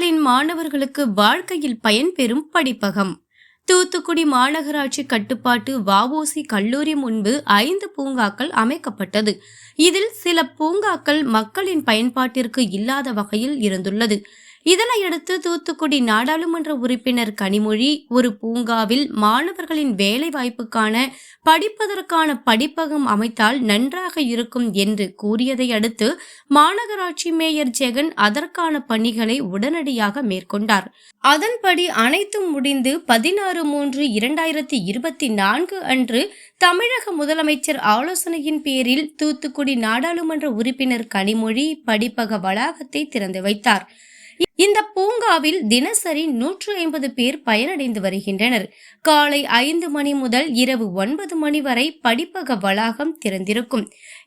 தங்களின் மாணவர்களுக்கு வாழ்க்கையில் பயன்பெறும் படிப்பகம். தூத்துக்குடி மாநகராட்சி கட்டுப்பாட்டு வ.உ.சி. கல்லூரி முன்பு 5 பூங்காக்கள் அமைக்கப்பட்டது. இதில் சில பூங்காக்கள் மக்களின் பயன்பாட்டிற்கு இல்லாத வகையில் இருந்துள்ளது. இதனையடுத்து தூத்துக்குடி நாடாளுமன்ற உறுப்பினர் கனிமொழி ஒரு பூங்காவில் மாணவர்களின் வேலை வாய்ப்புக்கான படிப்பதற்கான படிப்பகம் அமைத்தால் நன்றாக இருக்கும் என்று கூறியதை அடுத்து மாநகராட்சி மேயர் ஜெகன் அதற்கான பணிகளை உடனடியாக மேற்கொண்டார். அதன்படி அனைத்தும் முடிந்து 16/3/2024 அன்று தமிழக முதலமைச்சர் ஆலோசனையின் பேரில் தூத்துக்குடி நாடாளுமன்ற உறுப்பினர் கனிமொழி படிப்பக வளாகத்தை திறந்து வைத்தார். இந்த பூங்காவில் தினசரி 150 பேர் பயனடைந்து வருகின்றனர். காலை 5 மணி முதல் இரவு 9 மணி வரை படிப்பக வளாகம் திறந்திருக்கும்.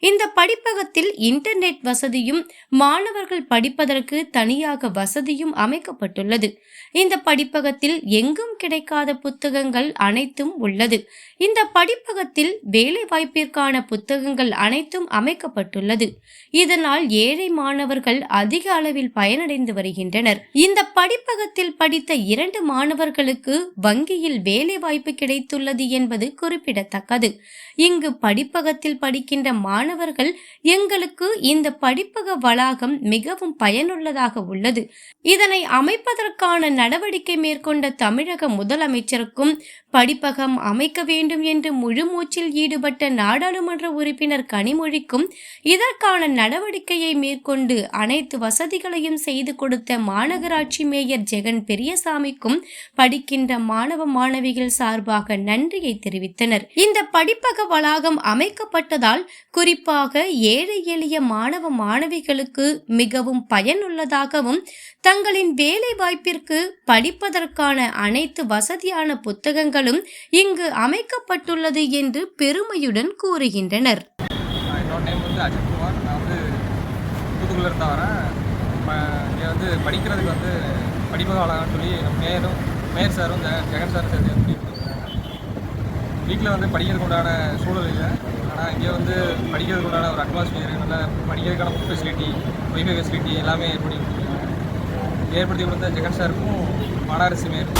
இந்த படிப்பகத்தில் இன்டர்நெட் வசதியும் மாணவர்கள் படிப்பதற்கு தனியாக வசதியும் அமைக்கப்பட்டுள்ளது. இந்த படிப்பகத்தில் எங்கும் கிடைக்காத புத்தகங்கள் அனைத்தும் உள்ளது. இந்த படிப்பகத்தில் வேலை வாய்ப்பிற்கான புத்தகங்கள் அனைத்தும் அமைக்கப்பட்டுள்ளது. இதனால் ஏழை மாணவர்கள் அதிக அளவில் பயனடைந்து வருகின்றனர். இந்த படிப்பகத்தில் படித்த 2 மாணவர்களுக்கு வங்கியில் வேலை வாய்ப்பு கிடைத்துள்ளது என்பது குறிப்பிடத்தக்கது. இங்கு படிப்பகத்தில் படிக்கின்ற மாணவர்கள் எங்களுக்கு இந்த படிப்பக வளாகம் மிகவும் பயனுள்ளதாக உள்ளது. இதனை அமைப்பதற்கான நடவடிக்கை மேற்கொண்ட தமிழக முதலமைச்சருக்கும் படிப்பகம் அமைக்க வேண்டும் என்று முழுமூச்சில் ஈடுபட்ட நாடாளுமன்ற உறுப்பினர் கனிமொழிக்கும் இதற்கான நடவடிக்கையை மேற்கொண்டு அனைத்து வசதிகளையும் செய்து கொடுத்த மாநகராட்சி மேயர் ஜெகன் பெரியசாமிக்கும் படிக்கின்ற மாணவ மாணவிகள் சார்பாக நன்றியை தெரிவித்தனர். இந்த படிப்பக வளாகம் அமைக்கப்பட்டதால் குறிப்பாக ஏழை எளிய மாணவ மாணவிகளுக்கு மிகவும் பயனுள்ளதாகவும் தங்களின் வேலை வாய்ப்பிற்கு படிப்பதற்கான அனைத்து வசதியான புத்தகங்களும் இங்கு அமைக்கப்பட்டுள்ளது என்று பெருமையுடன் கூறுகின்றனர். படிக்கிறதுக்கு படிப்பக வளாகம்னு சொல்லி மேயர் சாரும் ஜெகன் சாரும் சேர்ந்து வீட்டில் படிக்கிறதுக்கு உண்டான சூழல் இல்லை. ஆனால் இங்கே படிக்கிறதுக்கு உண்டான ஒரு அட்மாஸ்பியர், நல்லா படிக்கிறதுக்கான புக் ஃபெசிலிட்டி, வைஃபை ஃபெசிலிட்டி எல்லாமே ஏற்படுத்தி கொடுத்த ஜெகன் சாருக்கும் மாநகராட்சி மேயர்